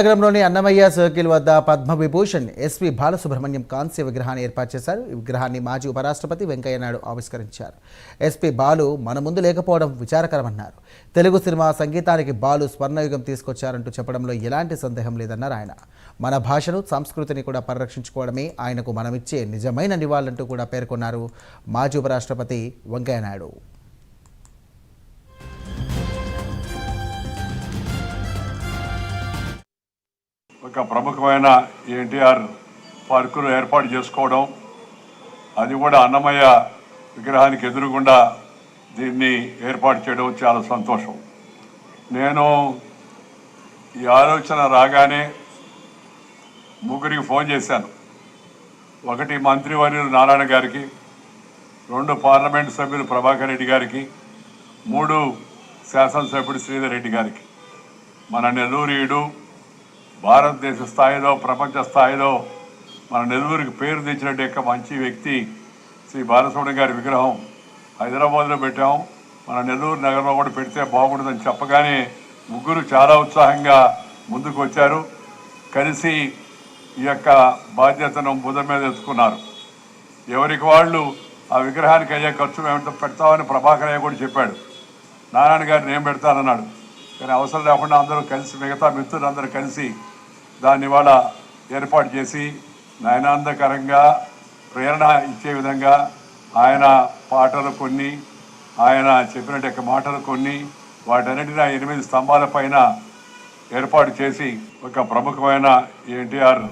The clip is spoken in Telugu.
నగరంలోని అన్నమయ్య సర్కిల్ వద్ద పద్మవిభూషణ్ ఎస్పీ బాలసుబ్రహ్మణ్యం కాంస్య విగ్రహాన్ని ఏర్పాటు చేశారు. ఈ విగ్రహాన్ని మాజీ ఉపరాష్ట్రపతి వెంకయ్యనాయుడు ఆవిష్కరించారు. ఎస్పీ బాలు మన ముందు లేకపోవడం విచారకరమన్నారు. తెలుగు సినిమా సంగీతానికి బాలు స్వర్ణయుగం తీసుకొచ్చారంటూ చెప్పడంలో ఎలాంటి సందేహం లేదన్నారు ఆయన. మన భాషను, సంస్కృతిని కూడా పరిరక్షించుకోవడమే ఆయనకు మనమిచ్చే నిజమైన నివాళులంటూ కూడా పేర్కొన్నారు మాజీ ఉపరాష్ట్రపతి వెంకయ్యనాయుడు. ఒక ప్రముఖమైన ఎన్టీఆర్ పార్కులు ఏర్పాటు చేసుకోవడం, అది కూడా అన్నమయ్య విగ్రహానికి ఎదురుగుండా దీన్ని ఏర్పాటు చేయడం చాలా సంతోషం. నేను ఈ ఆలోచన రాగానే ముగ్గురికి ఫోన్ చేశాను. ఒకటి మంత్రివర్యులు నారాయణ గారికి, 2 పార్లమెంటు సభ్యులు ప్రభాకర్ రెడ్డి గారికి, 3 శాసనసభ్యుడు శ్రీధర్ రెడ్డి గారికి. మన నెల్లూరు భారతదేశ స్థాయిలో, ప్రపంచ స్థాయిలో మన నెల్లూరుకి పేరు తెచ్చినట్టు యొక్క మంచి వ్యక్తి శ్రీ బాలసుబ్రహ్మణ్యం గారి విగ్రహం హైదరాబాద్లో పెట్టాం. మన నెల్లూరు నగరంలో కూడా పెడితే బాగుంటుందని చెప్పగానే ముగ్గురు చాలా ఉత్సాహంగా ముందుకు వచ్చారు. కలిసి ఈ యొక్క బాధ్యతను భుజం మీద ఎత్తుకున్నారు. ఎవరికి వాళ్ళు ఆ విగ్రహానికి అయ్యే ఖర్చు ఏమిటో పెడతామని ప్రభాకరయ్య కూడా చెప్పాడు. నారాయణ గారు నేను పెడతానన్నాడు. కానీ అవసరం లేకుండా అందరూ కలిసి, మిగతా మిత్రులందరూ కలిసి దాన్ని ఇవాళ ఏర్పాటు చేసి నయనాందకరంగా ప్రేరణ ఇచ్చే విధంగా ఆయన పాటలు కొన్ని, ఆయన చెప్పినట్టు మాటలు కొన్ని, వాటన్నిటిని 8 స్తంభాల పైన ఏర్పాటు చేసి ఒక ప్రముఖమైన ఎన్టీఆర్